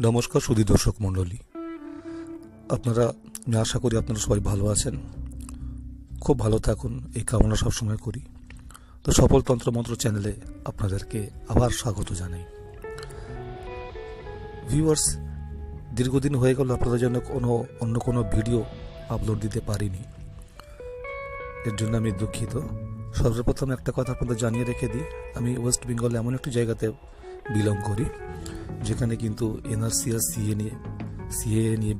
নমস্কার সুধী দর্শক মণ্ডলী, আপনারা আমি আশা করি আপনারা সবাই ভালো আছেন, খুব ভালো থাকুন এই কামনা সবসময় করি। তো সফল তন্ত্রমন্ত্র চ্যানেলে আপনাদেরকে আবার স্বাগত জানাই। ভিউয়ার্স, দীর্ঘদিন হয়ে গেল আপনাদের জন্য অন্য কোনো ভিডিও আপলোড দিতে পারিনি, এর জন্য আমি দুঃখিত। সর্বপ্রথম একটা কথা আপনাদের জানিয়ে রেখে দিই, আমি ওয়েস্ট বেঙ্গলে এমন একটি জায়গাতে বিলং করি যেখানে কিন্তু এনআরসি আর সিএ নিয়ে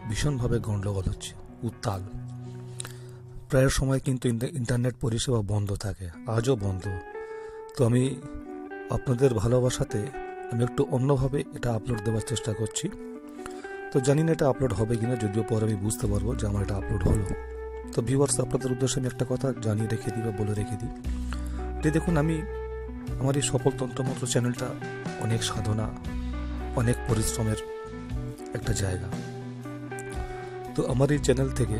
ভীষণভাবে গণ্ডগোল হচ্ছে, উত্তাল। প্রায় সময় কিন্তু ইন্টারনেট পরিষেবা বন্ধ থাকে, আজও বন্ধ। তো আমি আপনাদের ভালোবাসাতে আমি একটু অন্যভাবে এটা আপলোড দেওয়ার চেষ্টা করছি। তো জানি না এটা আপলোড হবে কিনা, যদিও পরে আমি বুঝতে পারবো যে আমার এটা আপলোড হলো। তো ভিউয়ার্স, আপনাদের উদ্দেশ্যে আমি একটা কথা জানিয়ে রেখে দিই বা বলে রেখে দিই যে দেখুন, আমার এই সফল তন্ত্রমন্ত্র চ্যানেলটা অনেক সাধনা, অনেক পরিশ্রমের একটা জায়গা। তো আমার এই চ্যানেল থেকে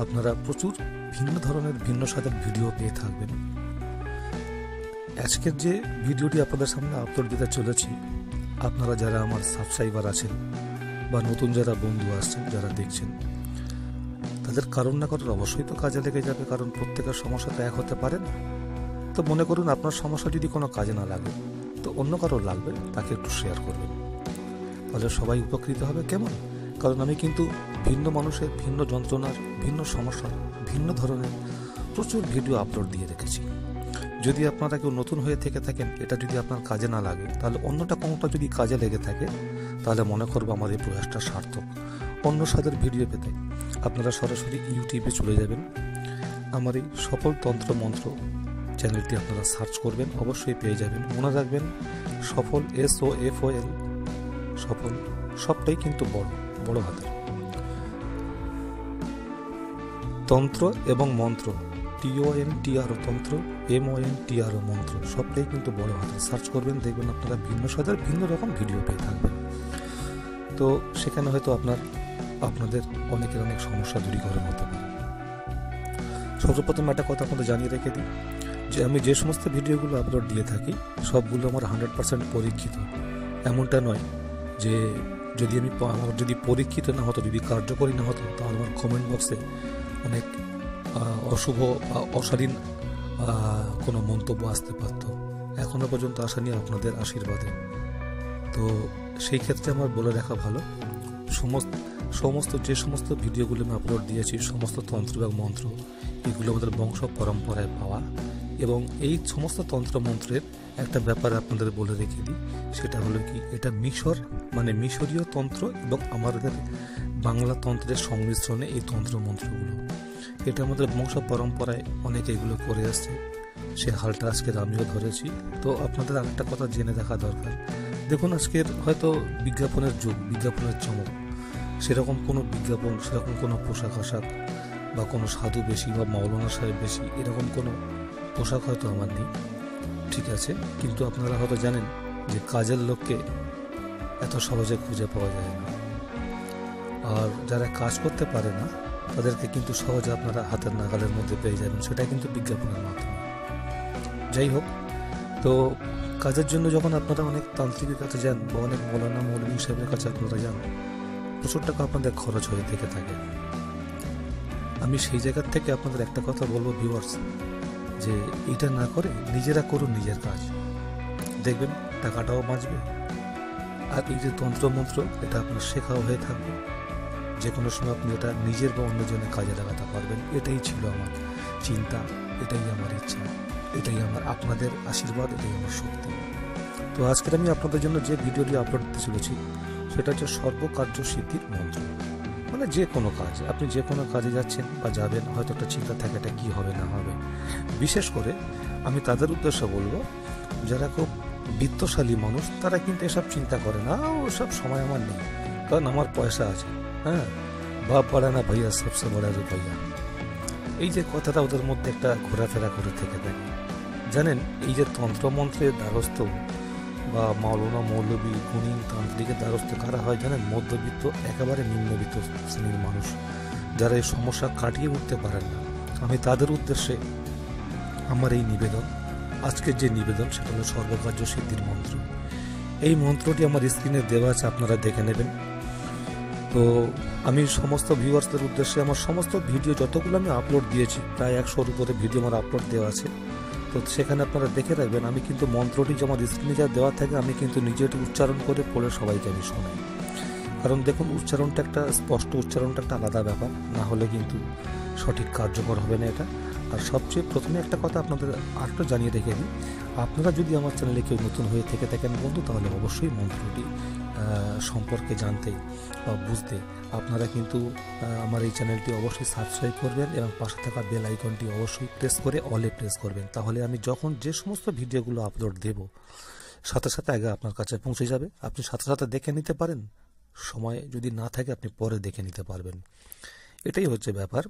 আপনারা প্রচুর ভিন্ন ধরনের ভিন্ন স্বাদের ভিডিও পেয়ে থাকবেন। আজকের যে ভিডিওটি আপনাদের সামনে আপলোড দিতে চলেছি, আপনারা যারা আমার সাবস্ক্রাইবার আছেন বা নতুন যারা বন্ধু আসছেন, যারা দেখছেন, তাদের কারণ না কারণ অবশ্যই তো কাজে লেগে যাবে, কারণ প্রত্যেকের সমস্যা তো এক হতে পারে না। তো মনে করুন আপনার সমস্যা যদি কোনো কাজে না লাগে, তো অন্য কারোর লাগবে, তাকে একটু শেয়ার করবেন, তাহলে সবাই উপকৃত হবে। কেমন? কারণ আমি কিন্তু ভিন্ন মানুষের ভিন্ন যন্ত্রণার, ভিন্ন সমস্যার, ভিন্ন ধরনের প্রচুর ভিডিও আপলোড দিয়ে রেখেছি। যদি আপনারা কেউ নতুন হয়ে থেকে থাকেন, এটা যদি আপনার কাজে না লাগে, তাহলে অন্যটা কোনোটা যদি কাজে লেগে থাকে, তাহলে মনে করবো আমার এই প্রয়াসটা সার্থক। অন্য স্বাদের ভিডিও পেতে আপনারা সরাসরি ইউটিউবে চলে যাবেন, আমার এই সফল তন্ত্র মন্ত্র চ্যানেলটি আপনারা সার্চ করবেন, অবশ্যই পেয়ে যাবেন। মনে রাখবেন, সফল SOFOL, সফল সবটাই কিন্তু বড় হাতের। তন্ত্র এবং মন্ত্র, TONTR তন্ত্র, MONTR মন্ত্র, সবটাই কিন্তু বড় হাতের। সার্চ করবেন, দেখবেন আপনারা ভিন্ন স্বাদের ভিন্ন রকম ভিডিও পেয়ে থাকবেন। তো সেখানে হয়তো আপনাদের অনেকের অনেক সমস্যা দূরীকরণ হতে পারে। সর্বপ্রথম একটা কথা আপনাদের জানিয়ে রেখে দিই যে আমি যে সমস্ত ভিডিওগুলো আপলোড দিয়ে থাকি, সবগুলো আমার 100% পরীক্ষিত। এমনটা নয় যে আমার যদি পরীক্ষিত না হতো, যদি কার্যকরী না হতো, তাহলে আমার কমেন্ট বক্সে অনেক অশুভ বা অশালীন কোনো মন্তব্য আসতে পারত। এখনো পর্যন্ত আসেনি আপনাদের আশীর্বাদে। তো সেই ক্ষেত্রে আমার বলে রাখা ভালো, যে সমস্ত ভিডিওগুলো আমি আপলোড দিয়েছি, সমস্ত তন্ত্র এবং মন্ত্র, এগুলো আমাদের বংশ পরম্পরায় পাওয়া। এবং এই সমস্ত তন্ত্রমন্ত্রের একটা ব্যাপার আপনাদের বলে রেখে দিই, সেটা হলো কি, এটা মিশরীয় তন্ত্র এবং আমাদের বাংলা তন্ত্রের সংমিশ্রণে এই তন্ত্রমন্ত্রগুলো। এটা আমাদের বংশ পরম্পরায় অনেকে এগুলো করে আসছে, সে হালটা আজকের আমিও ধরেছি। তো আপনাদের আরেকটা কথা জেনে রাখা দরকার। দেখুন, আজকের হয়তো বিজ্ঞাপনের যুগ, বিজ্ঞাপনের চমক, সেরকম কোনো বিজ্ঞাপন, সেরকম কোনো পোশাক আশাক বা কোনো সাধু বেশি বা মাওলানা সাহেব বেশি, এরকম কোনো পোশাক হয়তো আমার নেই, ঠিক আছে। কিন্তু আপনারা হয়তো জানেন যে কাজের লোককে এত সহজে খুঁজে পাওয়া যায় না, আর যারা কাজ করতে পারে না তাদেরকে কিন্তু সহজে আপনারা হাতের নাগালের মধ্যে পেয়ে যাবেন, সেটা কিন্তু বিজ্ঞাপনের মাধ্যমে। যাই হোক, তো কাজের জন্য যখন আপনারা অনেক তান্ত্রিকের কাছে যান বা অনেক মৌলানা মৌলভী সাহেবের কাছে আপনারা যান, প্রচুর টাকা আপনাদের খরচ হয়ে থেকে থাকে। আমি সেই জায়গার থেকে আপনাদের একটা কথা বলবো ভিউয়ার্স, যে এটা না করে নিজেরা করুন নিজের কাজ, দেখবেন টাকাটাও বাঁচবে, আর এই যে তন্ত্রমন্ত্র, এটা আপনার শেখাও হয়ে থাকবে, যে কোনো সময় আপনি এটা নিজের বা অন্যজনের কাজে লাগাতে পারবেন। এটাই ছিল আমার চিন্তা, এটাই আমার ইচ্ছা, এটাই আমার আপনাদের আশীর্বাদ, এটাই আমার শক্তি। তো আজকের আমি আপনাদের জন্য যে ভিডিওটি আপলোড দিতে চলেছি, সেটা হচ্ছে সর্বকার্য সিদ্ধির মন্ত্র। মানে যে কোনো কাজ, আপনি যে কোনো কাজে যাচ্ছেন বা যাবেন, হয়তো একটা চিন্তা থাকে এটা কী হবে না হবে। বিশেষ করে আমি তাদের উদ্দেশ্যে বলবো, যারা খুব বিত্তশালী মানুষ, তারা কিন্তু এসব চিন্তা করে না, ওসব সময় আমার নেই, কারণ আমার পয়সা আছে। হ্যাঁ, বাপ বড়া না ভাইয়া, সবসে বড়া রুপাইয়া, এই যে কথাটা ওদের মধ্যে একটা ঘোরাফেরা করে থেকে থাকে। জানেন, এই যে তন্ত্রমন্ত্রের দ্বারস্থ বা মাওলানা মৌলভী গুণী তান্ত্রিকের দ্বারস্থ কারা হয় জানেন? মধ্যবিত্ত, একেবারে নিম্নবিত্ত শ্রেণীর মানুষ, যারা এই সমস্যা কাটিয়ে উঠতে পারেন না। আমি তাদের উদ্দেশ্যে আমার এই নিবেদন, আজকের যে নিবেদন, সেটা হলো সর্বকার্য সিদ্ধির মন্ত্র। এই মন্ত্রটি আমার স্ক্রিনে দেওয়া আছে, আপনারা দেখে নেবেন। তো আমি সমস্ত ভিউয়ার্সদের উদ্দেশ্যে আমার সমস্ত ভিডিও যতগুলো আমি আপলোড দিয়েছি, প্রায় 100-র উপরে ভিডিও আমার আপলোড দেওয়া আছে, তো সেখানে আপনারা দেখে রাখবেন। আমি কিন্তু মন্ত্রটি যে আমার স্ক্রিনে যা দেওয়া থাকে আমি কিন্তু নিজে একটু উচ্চারণ করে পড়ে সবাইকে আমি শোনাই। কারণ দেখুন, উচ্চারণটা একটা স্পষ্ট, উচ্চারণটা একটা আলাদা ব্যাপার, না হলে কিন্তু সঠিক কার্যকর হবে না এটা। আর সবচেয়ে প্রথমে একটা কথা আপনাদের আরেকটু জানিয়ে রেখে দিই, আপনারা যদি আমার চ্যানেলে কেউ নতুন হয়ে থেকে থাকেন বন্ধু, তাহলে অবশ্যই মন্ত্রটি সম্পর্কে জানতে বা বুঝতে আপনারা কিন্তু আমার এই চ্যানেলটি অবশ্যই সাবস্ক্রাইব করবেন এবং পাশে থাকা বেল আইকনটি অবশ্যই প্রেস করে অলে প্রেস করবেন। তাহলে আমি যখন যে সমস্ত ভিডিওগুলো আপলোড দেব সাথে সাথে আগে আপনার কাছে পৌঁছে যাবে, আপনি সাথে সাথে দেখে নিতে পারেন, সময় যদি না থাকে আপনি পরে দেখে নিতে পারবেন। এটাই হচ্ছে ব্যাপার।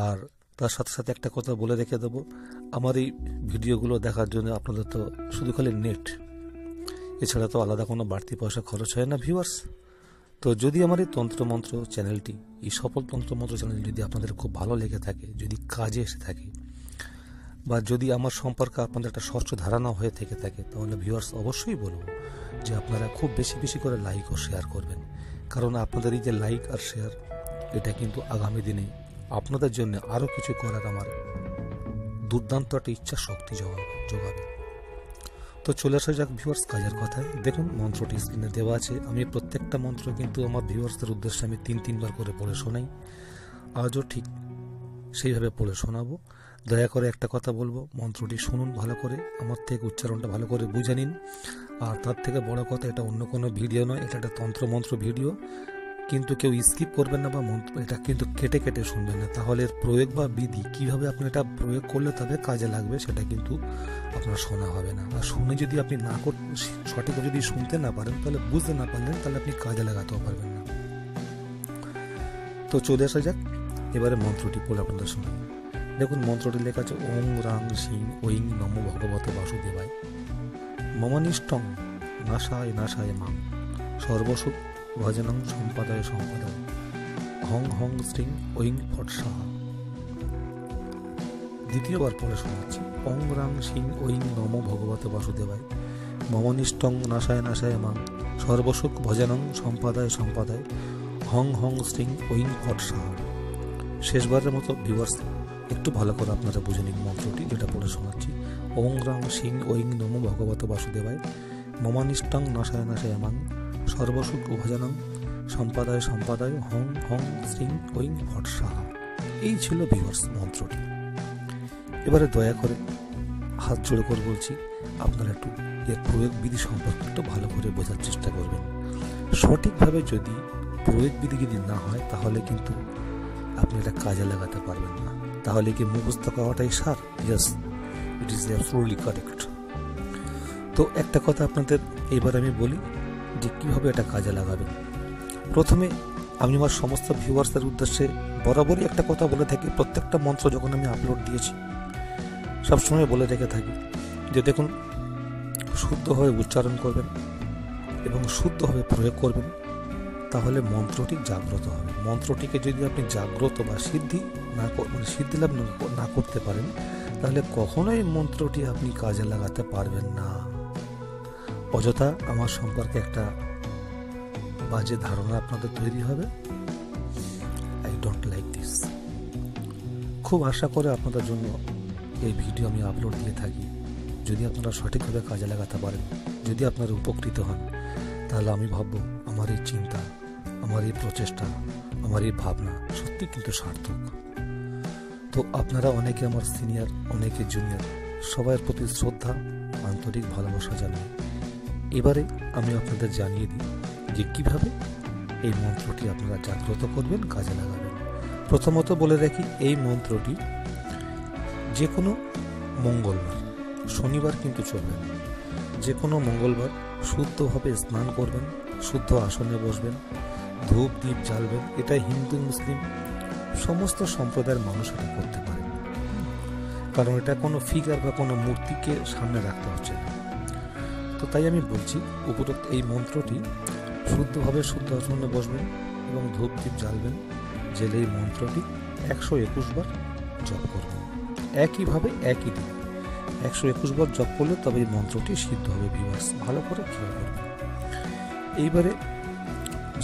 আর তার সাথে সাথে একটা কথা বলে রেখে দেবো, আমার এই ভিডিওগুলো দেখার জন্য আপনাদের তো শুধু খালি নেট, এছাড়া তো আলাদা কোনো বাড়তি পয়সা খরচ হয় না ভিউয়ার্স। তো যদি আমার এই তন্ত্রমন্ত্র চ্যানেলটি, এই সফল তন্ত্রমন্ত্র চ্যানেল যদি আপনাদের খুব ভালো লেগে থাকে, যদি কাজে এসে থাকে, বা যদি আমার সম্পর্কে আপনাদের একটা স্বচ্ছ ধারণা হয়ে থেকে থাকে, তাহলে ভিউয়ার্স অবশ্যই বলবো যে আপনারা খুব বেশি বেশি করে লাইক ও শেয়ার করবেন। কারণ আপনাদের এই যে লাইক আর শেয়ার, এটা কিন্তু আগামী দিনে আপনাদের জন্য আরও কিছু করার আমার দুর্দান্ত একটা ইচ্ছা শক্তি যোগাবে। তো চলে আসা যাক ভিউয়ার্স কাজের কথায়। দেখুন, মন্ত্রটি স্ক্রিনে দেওয়া আছে। আমি প্রত্যেকটা মন্ত্র কিন্তু আমার ভিউয়ার্সদের উদ্দেশ্যে আমি 3-3 বার করে পড়ে শোনাই। আজও ঠিক সেইভাবে পড়ে শোনাবো। দয়া করে একটা কথা বলবো, মন্ত্রটি শুনুন ভালো করে, আমার থেকে উচ্চারণটা ভালো করে বুঝে নিন। আর তার থেকে বড় কথা, এটা অন্য কোনো ভিডিও নয়, এটা একটা তন্ত্রমন্ত্র ভিডিও। কিন্তু কেউ স্কিপ করবেন না বা এটা কিন্তু কেটে কেটে শুনবেন না, তাহলে এর প্রয়োগ বা বিধি কীভাবে আপনি এটা প্রয়োগ করলে তবে কাজে লাগবে সেটা কিন্তু আপনার শোনা হবে না। আর শুনে যদি আপনি সঠিক যদি শুনতে না পারেন, তাহলে বুঝতে না পারলেন, তাহলে আপনি কাজে লাগাতেও পারবেন না। তো চলে আসা যাক, এবারে মন্ত্রটি পড়ে আপনাদের শোনাই। দেখুন, মন্ত্রটি লেখা আছে ওং রাং সিং ঐং নমো ভগবতে বাসুদেবায় মমানিষ্টং নাশায় নাশায় মাং সর্বসুখ ভজনং সম্পাদায় সম্পাদায় হং হং শ্রীং ঐং ফট সাহা। দ্বিতীয়বার পরে শোনাচ্ছি, ওং রাং সিং ঐং নমো ভগবতে বাসুদেবায় মমনিষ্টং নাশায় নাশায় মাং সর্বসুখ ভজনং সম্পাদায় সম্পাদায় হং হং শ্রীং ঐং ফট সাহা। শেষবারের মতো ভিউয়ার্স একটু ভালো করে আপনারা বুঝে নিন মন্ত্রটি, যেটা পড়ে শোনাচ্ছি। ওং রাং সিং ঐং নমো ভগবতে বাসুদেবায় মমানিষ্টং নাশায় নাশায় মাং সর্বসুখ ভজনং সম্পাদায় সম্পাদায় হং হং শ্রীং ঐং ফট সাহা। এই ছিল ভিউয়ার্স মন্ত্রটি। এবারে দয়া করে হাত জোড়ে করে বলছি, আপনারা একটু এর প্রয়োগ বিধি সম্পর্কে একটু ভালো করে বোঝার চেষ্টা করবেন। সঠিকভাবে যদি প্রয়োগ বিধি যদি না হয়, তাহলে কিন্তু আপনি এটা কাজে লাগাতে পারবেন না। তাহলে কি মুখস্থ করাটাই সার? Yes, it is absolutely correct. তো একটা কথা আপনাদের এবার আমি বলি যে কীভাবে এটা কাজে লাগাবেন। প্রথমে আমি আমার সমস্ত ভিউয়ার্সদের উদ্দেশ্যে বরাবরই একটা কথা বলে থাকি, প্রত্যেকটা মন্ত্র যখন আমি আপলোড দিয়েছি সবসময় বলে রেখে থাকি যে দেখুন, শুদ্ধভাবে উচ্চারণ করবেন এবং শুদ্ধভাবে প্রয়োগ করবেন, তাহলে মন্ত্রটি জাগ্রত হবে। মন্ত্রটিকে যদি আপনি জাগ্রত বা সিদ্ধি লাভ না করতে পারেন, তাহলে কখনোই মন্ত্রটি আপনি কাজে লাগাতে পারবেন না। অযথা আমার সম্পর্কে একটা বাজে ধারণা আপনাদের তৈরি হবে। I don't like this. খুব আশা করে আপনাদের জন্য এই ভিডিও আমি আপলোড দিয়ে থাকি। যদি আপনারা সঠিকভাবে কাজে লাগাতে পারেন, যদি আপনারা উপকৃত হন, তাহলে আমি ভাববো আমার এই চিন্তা, আমার এই প্রচেষ্টা, আমার এই ভাবনা সত্যি কিন্তু সার্থক। তো আপনারা অনেকে আমার সিনিয়র, অনেকে জুনিয়র, সবার প্রতি শ্রদ্ধা, আন্তরিক ভালোবাসা জানাই। এবারে আমি আপনাদের জানিয়ে দিই যে কিভাবে এই মন্ত্রটি আপনারা জাগ্রত করবেন, কাজে লাগাবেন। প্রথমত বলে রাখি, এই মন্ত্রটি যে কোনো মঙ্গলবার, শনিবার কিন্তু চলবে না, যে কোনো মঙ্গলবার শুদ্ধভাবে স্নান করবেন, শুদ্ধ আসনে বসবেন, ধূপ দ্বীপ জ্বালবেন। এটা হিন্দু মুসলিম সমস্ত সম্প্রদায়ের মানুষ এটা করতে পারে, কারণ এটা কোনো ফিগার বা কোনো মূর্তিকে সামনে রাখতে হচ্ছে না। তো তাই আমি বলছি, উপরোক্ত এই মন্ত্রটি শুদ্ধভাবে শুদ্ধ আসনে বসবেন এবং ধূপ দ্বীপ জ্বালবেন, জেলে এই মন্ত্রটি 121 বার জপ করবেন। একইভাবে একই দিন 121 বার জপ করলে তবে এই মন্ত্রটি সিদ্ধ হবে। ভিউয়ার্স ভালো করে খেয়াল করবেন। এইবারে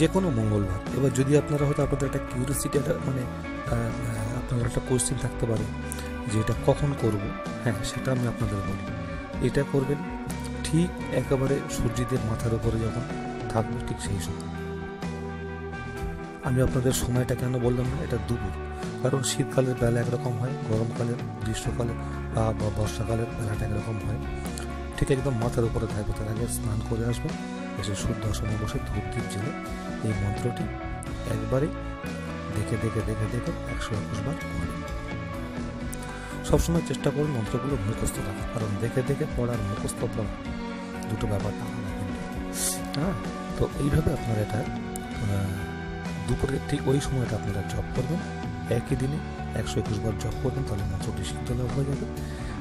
যে কোনো মঙ্গলবার, এবার যদি আপনারা হয়তো আপনাদের একটা কিউরিয়াসিটি মানে আপনাদের একটা কোয়েশ্চেন থাকতে পারে যে এটা কখন করব, হ্যাঁ সেটা আমি আপনাদের বলি। এটা করবেন ঠিক একেবারে সূর্যদেব মাথার উপরে যখন থাকবে ঠিক সেই সময়। আমি আপনাদের সময়টা কেন বললাম না, এটা দুপুর, কারণ শীতকালের বেলা একরকম হয়, গরমকালের গ্রীষ্মকালে বা বর্ষাকালের বেলাটা একরকম হয়। ঠিক একদম মাথার উপরে থাকবে, তার আগে স্নান করে আসবেন, এসে শুদ্ধ আসনে বসে ধূপ দ্বীপ জেলে এই মন্ত্রটি একবারে দেখে দেখে দেখে দেখে 121 বার পড়বেন। সবসময় চেষ্টা করুন মন্ত্রগুলো মুখস্থ রাখা, কারণ দেখে দেখে পড়ার মুখস্থ পড়া দুটো ব্যাপারটা আলাদা কিন্তু। হ্যাঁ, তো এইভাবে আপনারা এটা দুপুরে ঠিক ওই সময়টা আপনারা জপ করবেন, একই দিনে 121 বার জপ করবেন, তাহলে মন্ত্রটি সিদ্ধ লাভ হয়ে যাবে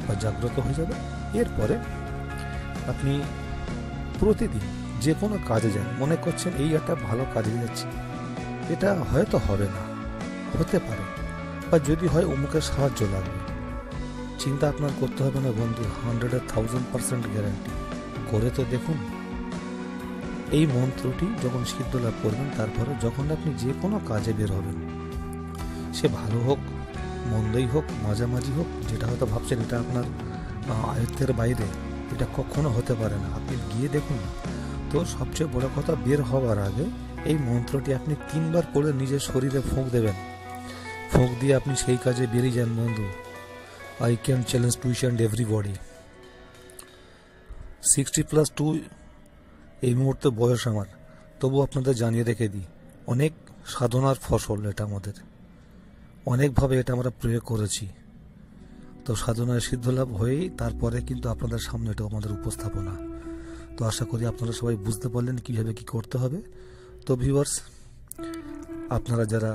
বা জাগ্রত হয়ে যাবে। এরপরে আপনি প্রতিদিন যে কোনো কাজে যান, মনে করছেন এই একটা ভালো কাজে যাচ্ছি, এটা হয়তো হবে না, হতে পারে, বা যদি হয় অমুকের সাহায্য লাগবে, চিন্তা আপনার করতে হবে না বন্ধু, 100,000% গ্যারান্টি করে তো দেখুন। এই মন্ত্রটি যখন সিদ্ধ লাভ করবেন, তারপরে যখন আপনি যে কোনো কাজে বের হবেন, সে ভালো হোক মন্দই হোক মাঝামাঝি হোক, যেটা হয়তো ভাবছেন এটা আপনার আয়ত্তের বাইরে, এটা কখনো হতে পারে না, আপনি গিয়ে দেখুন না। তো সবচেয়ে বড় কথা, বের হওয়ার আগে এই মন্ত্রটি আপনি 3 বার পড়ে নিজের শরীরে ফোঁক দেবেন। ফোঁক দিয়ে আপনি সেই কাজে বেরিয়ে যান বন্ধু। I can challenge to each and everybody. 60+2 এই মুহূর্তে বয়স আমার, তবু আপনাদের জানিয়ে রেখে দিই, অনেক সাধনার ফসল এটা আমাদের, অনেকভাবে এটা আমরা প্রয়োগ করেছি। তো সাধনায় সিদ্ধলাভ হয়েই তারপরে কিন্তু আপনাদের সামনে এটা আমাদের উপস্থাপনা। তো আশা করি আপনারা সবাই বুঝতে পারলেন কীভাবে কী করতে হবে। তো ভিউয়ার্স, আপনারা যারা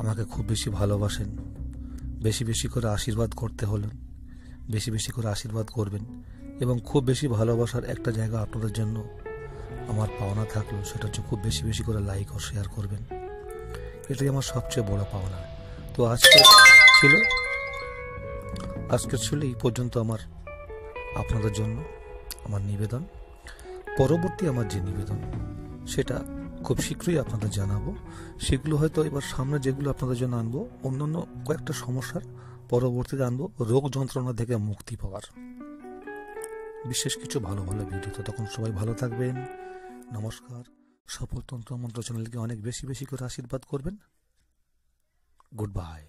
আমাকে খুব বেশি ভালোবাসেন, বেশি বেশি করে আশীর্বাদ করতে হলেন, বেশি বেশি করে আশীর্বাদ করবেন, এবং খুব বেশি ভালোবাসার একটা জায়গা আপনাদের জন্য আমার পাওনা থাকলো, সেটা হচ্ছে খুব বেশি বেশি করে লাইক ও শেয়ার করবেন। এটাই আমার সবচেয়ে বড় পাওনা। তো আজকে ছিল এই পর্যন্ত আমার আপনাদের জন্য আমার নিবেদন। পরবর্তী আমার যে নিবেদন, সেটা খুব শীঘ্রই আপনাদের জানাবো। সেগুলো হয়তো এবার সামনে যেগুলো আপনাদের জন্য আনবো, অন্যান্য কয়েকটা সমস্যার পরবর্তীতে আনবো, রোগ যন্ত্রণা থেকে মুক্তি পাওয়ার বিশেষ কিছু ভালো ভালো ভিডিও। তো তখন সবাই ভালো থাকবেন। নমস্কার। সফল তন্ত্র মন্ত্র চ্যানেলকে অনেক বেশি বেশি করে আশীর্বাদ করবেন। Good bye.